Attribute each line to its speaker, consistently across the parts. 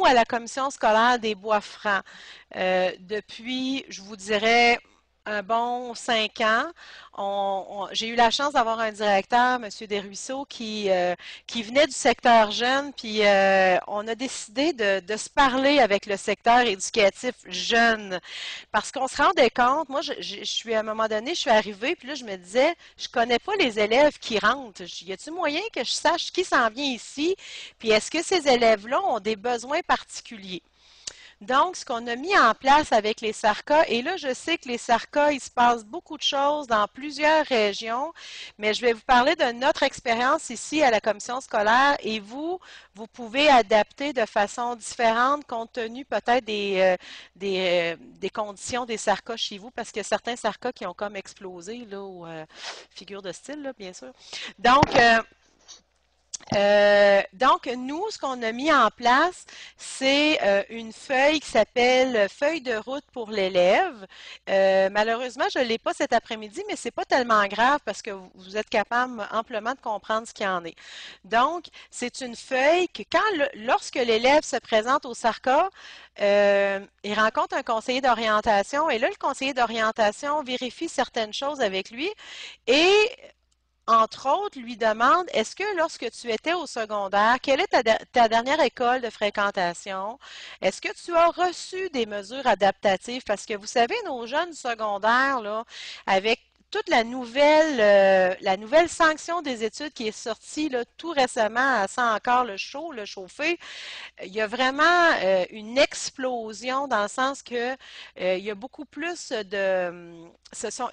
Speaker 1: nous, à la commission scolaire des Bois-Francs, depuis, je vous dirais, un bon 5 ans, j'ai eu la chance d'avoir un directeur, M. Desruisseaux, qui venait du secteur jeune, puis on a décidé de se parler avec le secteur éducatif jeune, parce qu'on se rendait compte, moi, je suis à un moment donné, je suis arrivée, puis là, je me disais, je connais pas les élèves qui rentrent. Y a-t-il moyen que je sache qui s'en vient ici, puis est-ce que ces élèves-là ont des besoins particuliers? Donc, ce qu'on a mis en place avec les SARCA, et là, je sais que les SARCA, il se passe beaucoup de choses dans plusieurs régions, mais je vais vous parler de notre expérience ici à la commission scolaire et vous pouvez adapter de façon différente compte tenu peut-être des conditions des SARCA chez vous, parce qu'il y a certains SARCA qui ont comme explosé, là, aux figures de style, là, bien sûr. Donc, nous, ce qu'on a mis en place, c'est une feuille qui s'appelle feuille de route pour l'élève. Malheureusement, je ne l'ai pas cet après-midi, mais c'est pas tellement grave parce que vous êtes capable amplement de comprendre ce qu'il y en est. Donc, c'est une feuille que lorsque l'élève se présente au SARCA, il rencontre un conseiller d'orientation et là, le conseiller d'orientation vérifie certaines choses avec lui et entre autres, lui demande, est-ce que lorsque tu étais au secondaire, quelle est ta dernière école de fréquentation? Est-ce que tu as reçu des mesures adaptatives? Parce que vous savez, nos jeunes secondaires, là, avec toute la nouvelle sanction des études qui est sortie là, tout récemment, sans encore le chauffer, il y a vraiment une explosion dans le sens que il y a beaucoup plus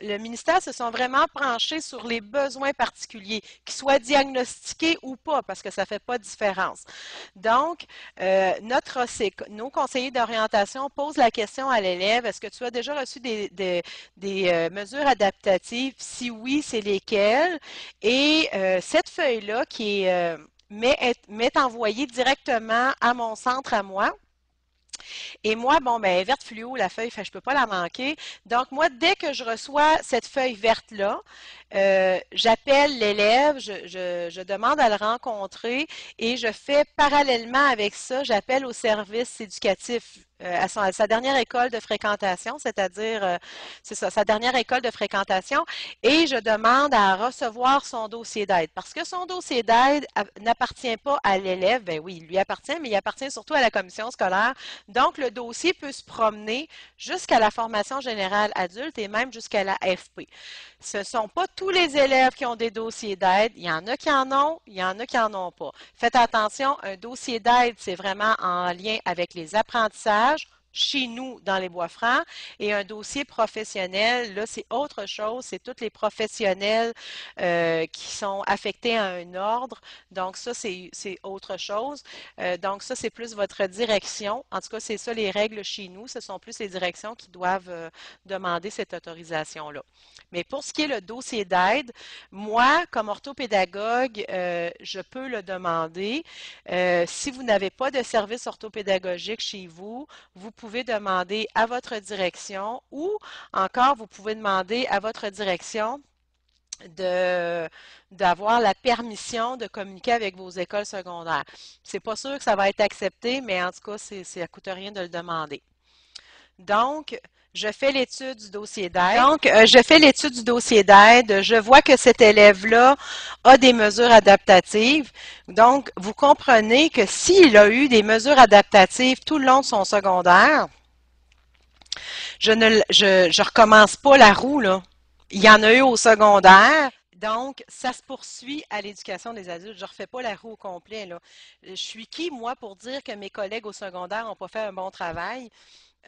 Speaker 1: le ministère se sont vraiment penchés sur les besoins particuliers, qu'ils soient diagnostiqués ou pas, parce que ça ne fait pas de différence. Donc, nos conseillers d'orientation posent la question à l'élève, est-ce que tu as déjà reçu des mesures adaptatives? Si oui, c'est lesquelles? Et cette feuille-là qui est m'est envoyée directement à mon centre à moi. Et moi, bon, ben, verte fluo, la feuille, fait, je ne peux pas la manquer. Donc, moi, dès que je reçois cette feuille verte-là, j'appelle l'élève, je demande à le rencontrer et je fais parallèlement avec ça, j'appelle au service éducatif à sa dernière école de fréquentation, c'est-à-dire, c'est ça, sa dernière école de fréquentation, et je demande à recevoir son dossier d'aide. Parce que son dossier d'aide n'appartient pas à l'élève, ben oui, il lui appartient, mais il appartient surtout à la commission scolaire. Donc, le dossier peut se promener jusqu'à la formation générale adulte et même jusqu'à la FP. Ce ne sont pas tous les élèves qui ont des dossiers d'aide. Il y en a qui en ont, il y en a qui n'en ont pas. Faites attention, un dossier d'aide, c'est vraiment en lien avec les apprentissages chez nous dans les Bois-Francs et un dossier professionnel, là, c'est autre chose, c'est tous les professionnels qui sont affectés à un ordre. Donc, ça, c'est autre chose. Donc, ça, c'est plus votre direction. En tout cas, c'est ça les règles chez nous. Ce sont plus les directions qui doivent demander cette autorisation-là. Mais pour ce qui est le dossier d'aide, moi, comme orthopédagogue, je peux le demander. Si vous n'avez pas de service orthopédagogique chez vous, vous pouvez demander à votre direction ou encore vous pouvez demander à votre direction de d'avoir la permission de communiquer avec vos écoles secondaires. C'est pas sûr que ça va être accepté, mais en tout cas, ça ne coûte rien de le demander. Donc, je fais l'étude du dossier d'aide. Je vois que cet élève-là a des mesures adaptatives. Donc, vous comprenez que s'il a eu des mesures adaptatives tout le long de son secondaire, je recommence pas la roue, là. Il y en a eu au secondaire. Donc, ça se poursuit à l'éducation des adultes. Je ne refais pas la roue au complet, là. Je suis qui, moi, pour dire que mes collègues au secondaire n'ont pas fait un bon travail?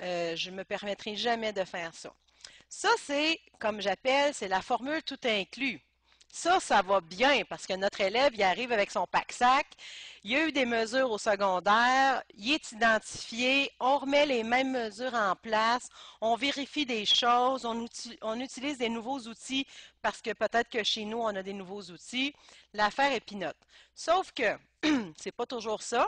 Speaker 1: Je ne me permettrai jamais de faire ça. Ça, c'est, comme j'appelle, c'est la formule tout inclus. Ça va bien parce que notre élève, il arrive avec son pack-sac, il y a eu des mesures au secondaire, il est identifié, on remet les mêmes mesures en place, on vérifie des choses, on utilise des nouveaux outils parce que peut-être que chez nous, on a des nouveaux outils. L'affaire est pinote. Sauf que c'est pas toujours ça.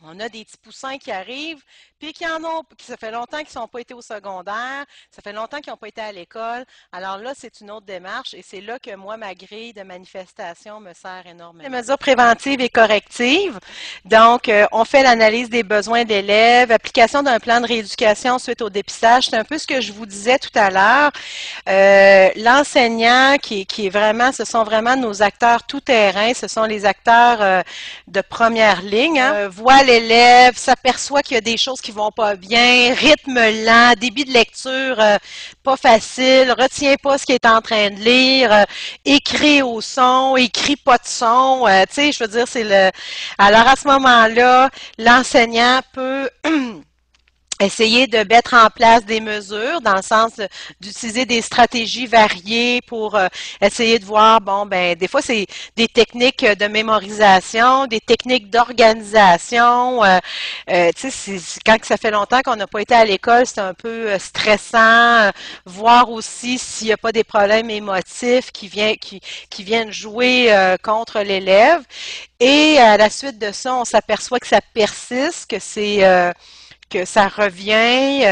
Speaker 1: On a des petits poussins qui arrivent, puis qui en ont, qui ça fait longtemps qu'ils n'ont pas été au secondaire, ça fait longtemps qu'ils n'ont pas été à l'école. Alors là, c'est une autre démarche et c'est là que moi, ma grille de manifestation me sert énormément. Les mesures préventives et correctives. Donc, on fait l'analyse des besoins de l'élève, application d'un plan de rééducation suite au dépistage. C'est un peu ce que je vous disais tout à l'heure. L'enseignant qui est vraiment, ce sont vraiment nos acteurs tout-terrain, ce sont les acteurs de première ligne, hein, voit l'élève, s'aperçoit qu'il y a des choses qui vont pas bien, rythme lent, débit de lecture pas facile, retient pas ce qu'il est en train de lire, écrit au son, écrit pas de son, tu sais, je veux dire, c'est le... Alors à ce moment-là, l'enseignant peut essayer de mettre en place des mesures dans le sens d'utiliser des stratégies variées pour essayer de voir, bon, ben, des fois, c'est des techniques de mémorisation, des techniques d'organisation. Tu sais, quand ça fait longtemps qu'on n'a pas été à l'école, c'est un peu stressant. Voir aussi s'il n'y a pas des problèmes émotifs qui viennent jouer contre l'élève. Et à la suite de ça, on s'aperçoit que ça persiste, que ça revient.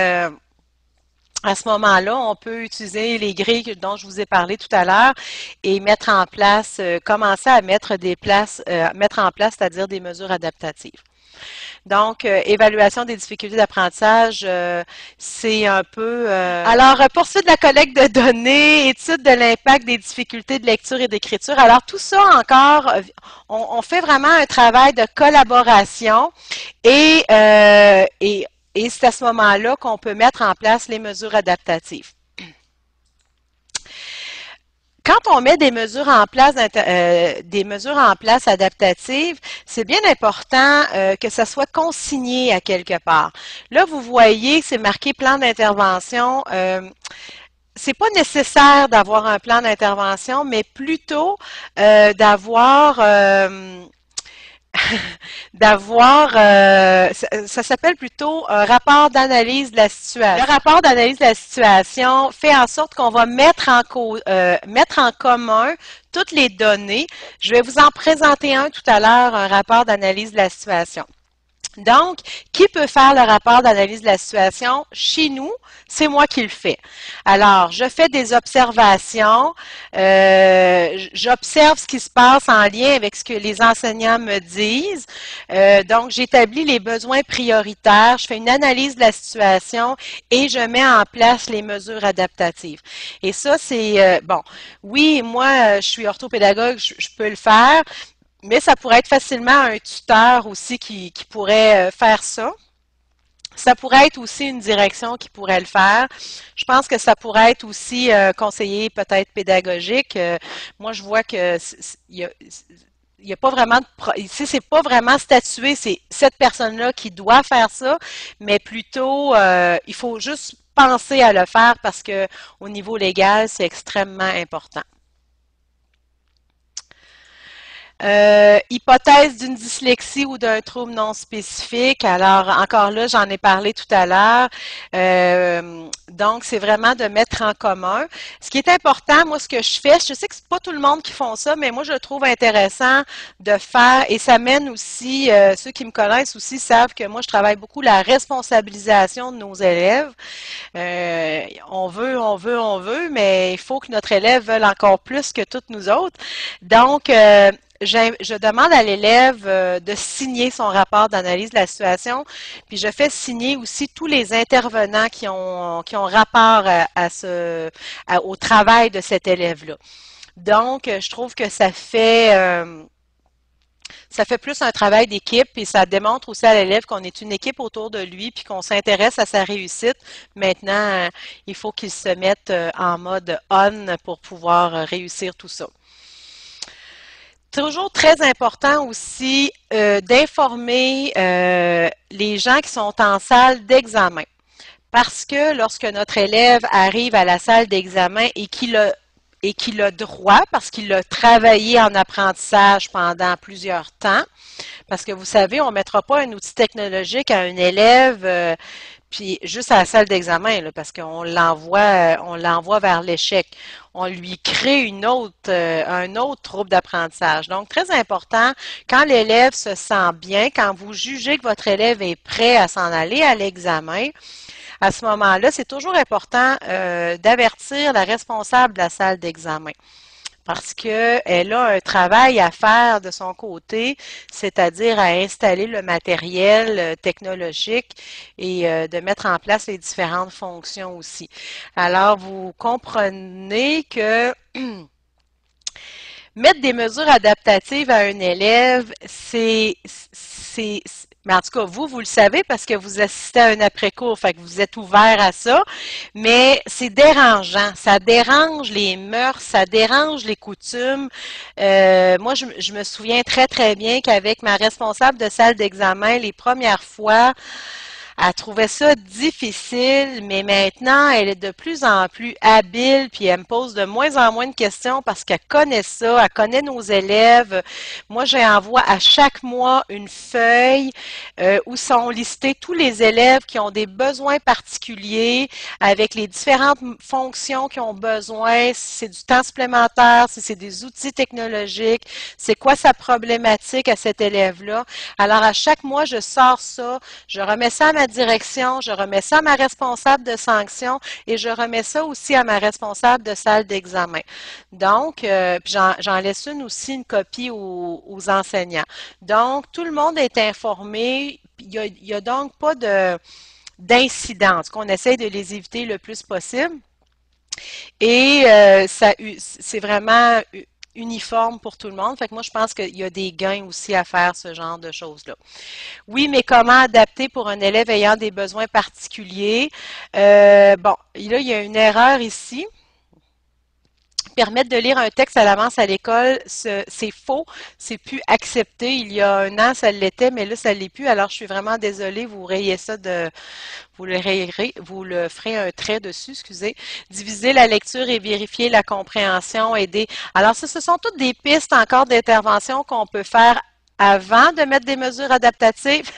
Speaker 1: À ce moment-là, on peut utiliser les grilles dont je vous ai parlé tout à l'heure et mettre en place, commencer à mettre mettre en place, c'est-à-dire des mesures adaptatives. Donc, évaluation des difficultés d'apprentissage, c'est un peu... Alors, poursuite de la collecte de données, étude de l'impact des difficultés de lecture et d'écriture. Alors, tout ça encore, on fait vraiment un travail de collaboration et c'est à ce moment-là qu'on peut mettre en place les mesures adaptatives. Quand on met des mesures en place adaptatives, c'est bien important que ça soit consigné à quelque part. Là, vous voyez, c'est marqué plan d'intervention. C'est pas nécessaire d'avoir un plan d'intervention, mais plutôt d'avoir ça s'appelle plutôt un rapport d'analyse de la situation. Le rapport d'analyse de la situation fait en sorte qu'on va mettre en commun toutes les données. Je vais vous en présenter un tout à l'heure, un rapport d'analyse de la situation. Donc, qui peut faire le rapport d'analyse de la situation? Chez nous, c'est moi qui le fais. Alors, je fais des observations, j'observe ce qui se passe en lien avec ce que les enseignants me disent. Donc, j'établis les besoins prioritaires, je fais une analyse de la situation et je mets en place les mesures adaptatives. Et ça, c'est, bon, oui, moi, je suis orthopédagogue, je peux le faire, mais ça pourrait être facilement un tuteur aussi qui pourrait faire ça. Ça pourrait être aussi une direction qui pourrait le faire. Je pense que ça pourrait être aussi conseiller peut-être pédagogique. Moi, je vois que il y a pas vraiment ici, c'est pas vraiment statué, c'est cette personne-là qui doit faire ça, mais plutôt il faut juste penser à le faire parce que au niveau légal, c'est extrêmement important. Hypothèse d'une dyslexie ou d'un trouble non spécifique. Alors, encore là, j'en ai parlé tout à l'heure. Donc, c'est vraiment de mettre en commun. Ce qui est important, moi, ce que je fais, je sais que c'est pas tout le monde qui font ça, mais moi, je le trouve intéressant de faire, et ça mène aussi, ceux qui me connaissent aussi savent que moi, je travaille beaucoup la responsabilisation de nos élèves. On veut, mais il faut que notre élève veuille encore plus que toutes nous autres. Donc, je demande à l'élève de signer son rapport d'analyse de la situation, puis je fais signer aussi tous les intervenants qui ont rapport au travail de cet élève-là. Donc, je trouve que ça fait plus un travail d'équipe et ça démontre aussi à l'élève qu'on est une équipe autour de lui puis qu'on s'intéresse à sa réussite. Maintenant, il faut qu'il se mette en mode on pour pouvoir réussir tout ça. Toujours très important aussi d'informer les gens qui sont en salle d'examen. Parce que lorsque notre élève arrive à la salle d'examen et qu'il a et qu'il a droit parce qu'il a travaillé en apprentissage pendant plusieurs temps. Parce que vous savez, on ne mettra pas un outil technologique à un élève puis juste à la salle d'examen, là, parce on l'envoie vers l'échec. On lui crée un autre trouble d'apprentissage. Donc, très important, quand l'élève se sent bien, quand vous jugez que votre élève est prêt à s'en aller à l'examen, à ce moment-là, c'est toujours important d'avertir la responsable de la salle d'examen parce qu'elle a un travail à faire de son côté, c'est-à-dire à installer le matériel technologique et de mettre en place les différentes fonctions aussi. Alors, vous comprenez que mettre des mesures adaptatives à un élève, mais en tout cas, vous le savez parce que vous assistez à un après-cours, fait que vous êtes ouvert à ça, mais c'est dérangeant. Ça dérange les mœurs, ça dérange les coutumes. Moi, je me souviens très, très bien qu'avec ma responsable de salle d'examen, les premières fois, elle trouvait ça difficile, mais maintenant, elle est de plus en plus habile, puis elle me pose de moins en moins de questions parce qu'elle connaît ça, elle connaît nos élèves. Moi, j'envoie à chaque mois une feuille où sont listés tous les élèves qui ont des besoins particuliers avec les différentes fonctions qu'ils ont besoin, si c'est du temps supplémentaire, si c'est des outils technologiques, c'est quoi sa problématique à cet élève-là. Alors, à chaque mois, je sors ça, je remets ça à ma direction, je remets ça à ma responsable de sanction et je remets ça aussi à ma responsable de salle d'examen. Donc, j'en laisse une copie aux enseignants. Donc, tout le monde est informé. Il y a donc pas d'incidence, qu'on essaie de les éviter le plus possible. Et c'est vraiment uniforme pour tout le monde. Fait que moi, je pense qu'il y a des gains aussi à faire ce genre de choses-là. Oui, mais comment adapter pour un élève ayant des besoins particuliers? Bon, là, il y a une erreur ici. Permettre de lire un texte à l'avance à l'école, c'est faux, c'est plus accepté. Il y a un an, ça l'était, mais là, ça ne l'est plus. Alors, je suis vraiment désolée, vous rayez ça vous le rayerez, vous le ferez un trait dessus, excusez. Diviser la lecture et vérifier la compréhension, aider. Alors, ça, ce sont toutes des pistes encore d'intervention qu'on peut faire avant de mettre des mesures adaptatives,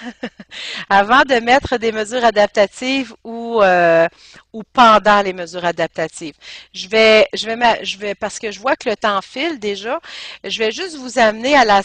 Speaker 1: avant de mettre des mesures adaptatives ou pendant les mesures adaptatives. Parce que je vois que le temps file déjà, je vais juste vous amener à la